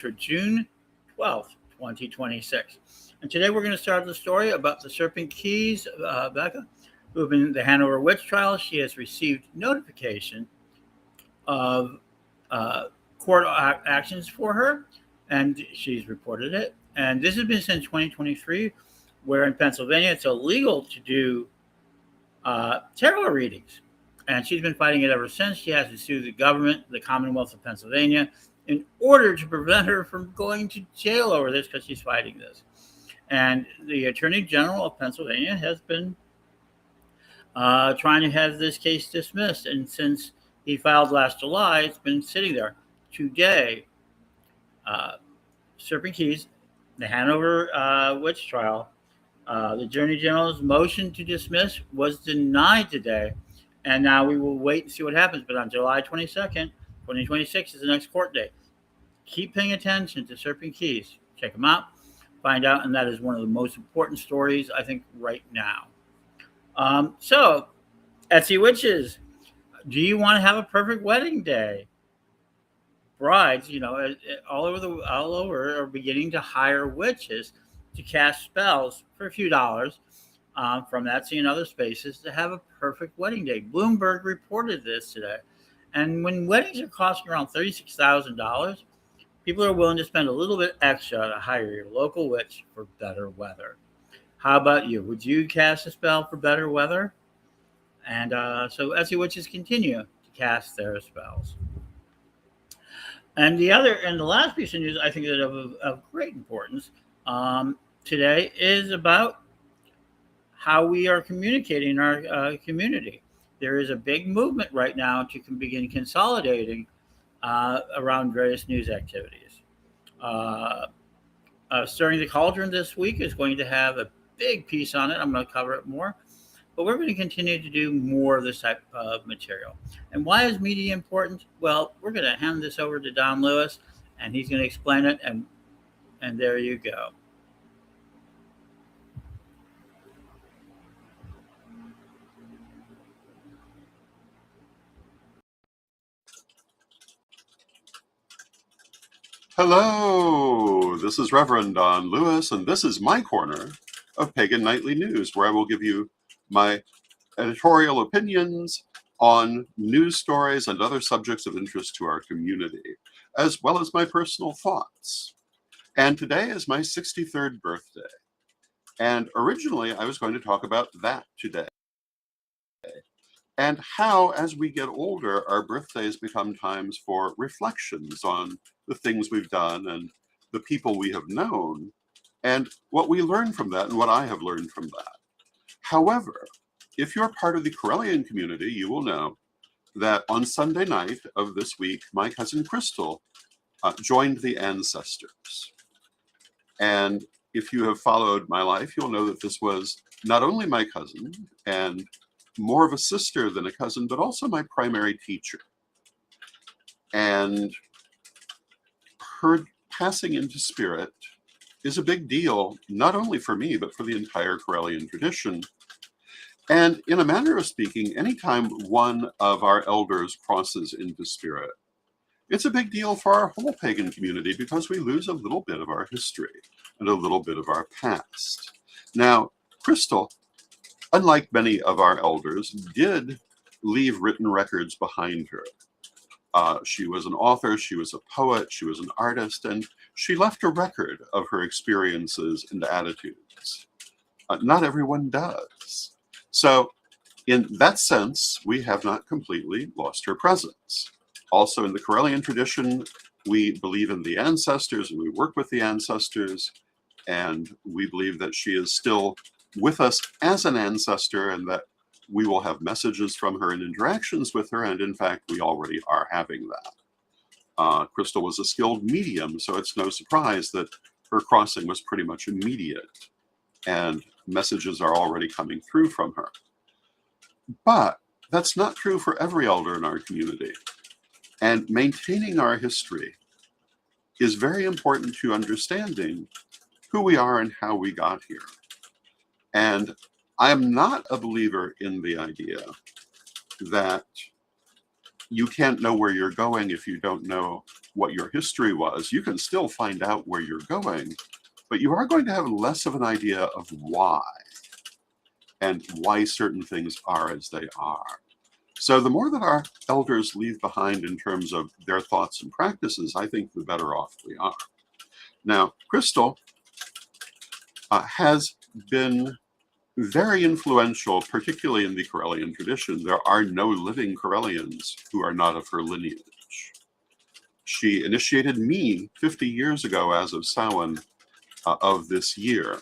for June 12th, 2026. And today we're going to start the story about the Serpent Keys, Becca, who have been in the Hanover witch trial. She has received notification of uh, court actions for her, and she's reported it. And this has been since 2023, where in Pennsylvania it's illegal to do tarot readings. And she's been fighting it ever since. She has to sue the government, the Commonwealth of Pennsylvania, in order to prevent her from going to jail over this because she's fighting this. And the Attorney General of Pennsylvania has been trying to have this case dismissed. And since he filed last July, it's been sitting there. Today, Serpent Keys, the Hanover witch trial, the Attorney General's motion to dismiss was denied today. And now we will wait and see what happens. But on July 22nd, 2026 is the next court date. Keep paying attention to Serpent Keys. Check them out. Find out. And that is one of the most important stories, I think, right now. So, Etsy Witches, do you want to have a perfect wedding day? Brides, all over are beginning to hire witches to cast spells for a few dollars from Etsy and other spaces to have a perfect wedding day. Bloomberg reported this today. And when weddings are costing around $36,000, people are willing to spend a little bit extra to hire your local witch for better weather. How about you? Would you cast a spell for better weather? And so Etsy Witches continue to cast their spells. And the last piece of news I think that of great importance today is about how we are communicating in our community. There is a big movement right now to begin consolidating around various news activities. Stirring the Cauldron this week is going to have a big piece on it. I'm going to cover it more. But we're going to continue to do more of this type of material. And why is media important? Well, we're going to hand this over to Don Lewis, and he's going to explain it. And there you go. Hello, this is Rev Don Lewis, and this is my corner of Pagan Nightly News, where I will give you my editorial opinions on news stories and other subjects of interest to our community, as well as my personal thoughts. And today is my 63rd birthday. And originally, I was going to talk about that today. And how, as we get older, our birthdays become times for reflections on the things we've done and the people we have known, and what we learn from that and what I have learned from that. However, if you're part of the Correllian community, you will know that on Sunday night of this week, my cousin Crystal joined the ancestors. And if you have followed my life, you'll know that this was not only my cousin and more of a sister than a cousin, but also my primary teacher. And her passing into spirit is a big deal, not only for me, but for the entire Correllian tradition. And in a manner of speaking, anytime one of our elders crosses into spirit, it's a big deal for our whole pagan community because we lose a little bit of our history and a little bit of our past. Now, Crystal, unlike many of our elders, did leave written records behind her. She was an author, she was a poet, she was an artist, and she left a record of her experiences and attitudes. Not everyone does. So, in that sense, we have not completely lost her presence. Also, in the Correllian tradition, we believe in the ancestors and we work with the ancestors, and we believe that she is still with us as an ancestor and that we will have messages from her and interactions with her, and in fact, we already are having that. Crystal was a skilled medium, so it's no surprise that her crossing was pretty much immediate, and messages are already coming through from her. But that's not true for every elder in our community, and maintaining our history is very important to understanding who we are and how we got here. And I am not a believer in the idea that you can't know where you're going if you don't know what your history was. You can still find out where you're going, but you are going to have less of an idea of why and why certain things are as they are. So the more that our elders leave behind in terms of their thoughts and practices, I think the better off we are. Now, Crystal has been very influential, particularly in the Correllian tradition. There are no living Correllians who are not of her lineage. She initiated me 50 years ago as of Samhain of this year.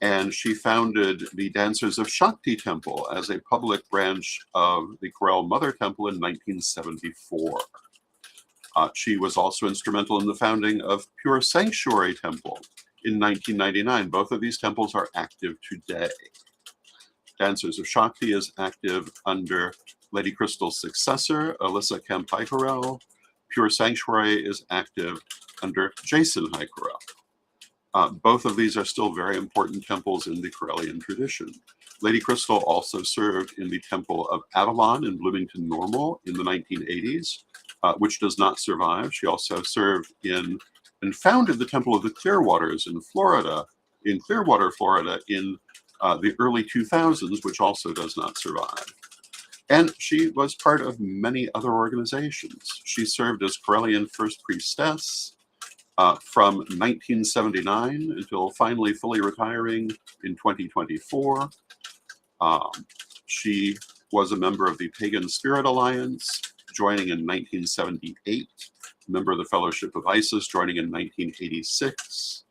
And she founded the Dancers of Shakti Temple as a public branch of the Corel Mother Temple in 1974. She was also instrumental in the founding of Pure Sanctuary Temple in 1999. Both of these temples are active today. Dancers of Shakti is active under Lady Crystal's successor, Alyssa Kemp-Hikerel. Pure Sanctuary is active under Jason Hikerel. Both of these are still very important temples in the Correllian tradition. Lady Crystal also served in the Temple of Avalon in Bloomington Normal in the 1980s, which does not survive. She also served in and founded the Temple of the Clearwaters in Florida, in Clearwater, Florida, in the early 2000s, which also does not survive. And she was part of many other organizations. She served as Correllian First Priestess from 1979 until finally fully retiring in 2024. She was a member of the Pagan Spirit Alliance, joining in 1978, a member of the Fellowship of Isis, joining in 1986.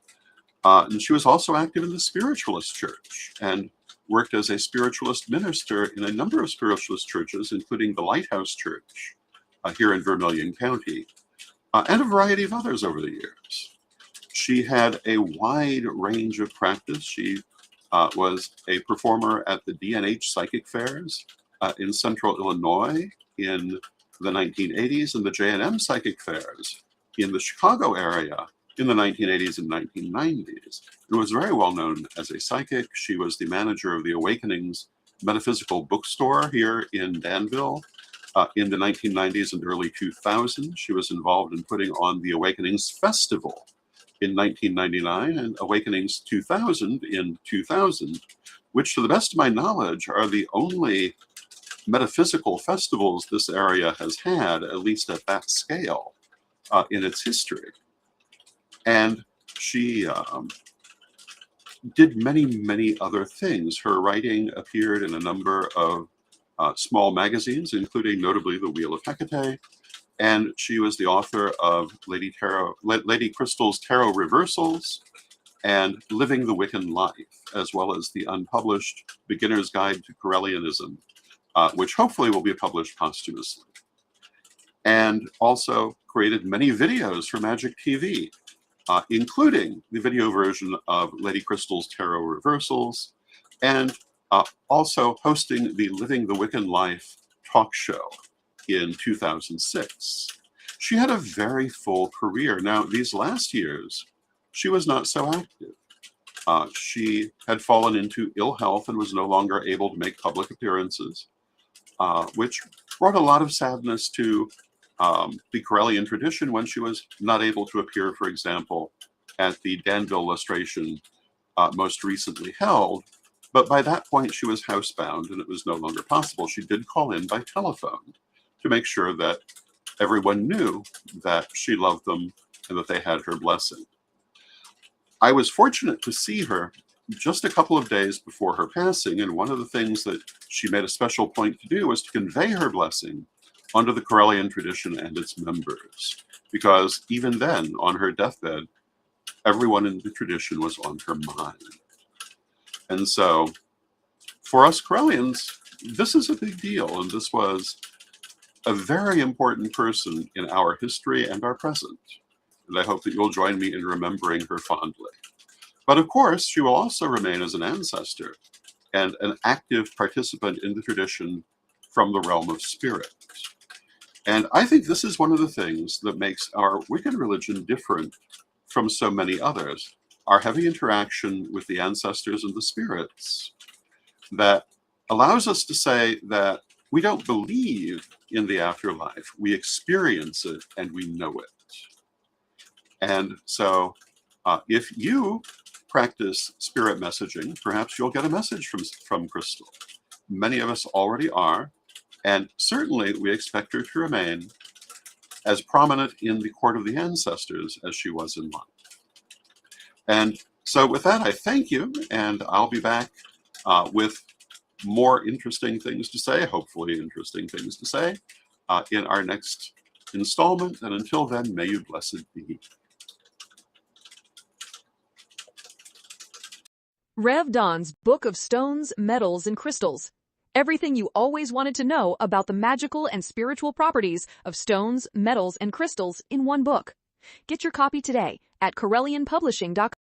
And she was also active in the Spiritualist Church and worked as a spiritualist minister in a number of spiritualist churches, including the Lighthouse Church here in Vermilion County, and a variety of others over the years. She had a wide range of practice. She was a performer at the D&H Psychic Fairs in Central Illinois in the 1980s and the J&M Psychic Fairs in the Chicago area in the 1980s and 1990s. And was very well known as a psychic. She was the manager of the Awakenings Metaphysical Bookstore here in Danville. In the 1990s and early 2000s, she was involved in putting on the Awakenings Festival in 1999 and Awakenings 2000 in 2000, which, to the best of my knowledge, are the only metaphysical festivals this area has had, at least at that scale, in its history. And she did many, many other things. Her writing appeared in a number of small magazines, including notably The Wheel of Hecate, and she was the author of Lady Crystal's Tarot Reversals and Living the Wiccan Life, as well as the unpublished Beginner's Guide to Correllianism, which hopefully will be published posthumously. And also created many videos for Magic TV, including the video version of Lady Crystal's Tarot Reversals, and also hosting the Living the Wiccan Life talk show in 2006. She had a very full career. Now, these last years, she was not so active. She had fallen into ill health and was no longer able to make public appearances, which brought a lot of sadness to the Correllian tradition when she was not able to appear, for example, at the Danville Lustration most recently held. But by that point, she was housebound and it was no longer possible. She did call in by telephone to make sure that everyone knew that she loved them and that they had her blessing. I was fortunate to see her just a couple of days before her passing, and one of the things that she made a special point to do was to convey her blessing onto the Correllian tradition and its members, because even then, on her deathbed, everyone in the tradition was on her mind. And so, for us Correllians, this is a big deal, and this was a very important person in our history and our present. And I hope that you'll join me in remembering her fondly. But of course, she will also remain as an ancestor and an active participant in the tradition from the realm of spirit. And I think this is one of the things that makes our Wiccan religion different from so many others. Our heavy interaction with the ancestors and the spirits that allows us to say that We don't believe in the afterlife. We experience it and we know it. And so if you practice spirit messaging, perhaps you'll get a message from Crystal. Many of us already are, and certainly we expect her to remain as prominent in the court of the ancestors as she was in life. And so with that, I thank you, and I'll be back with more interesting things to say, hopefully interesting things to say, in our next installment. And until then, may you blessed be. Rev Don's Book of Stones, Metals, and Crystals. Everything you always wanted to know about the magical and spiritual properties of stones, metals, and crystals in one book. Get your copy today at CorellianPublishing.com.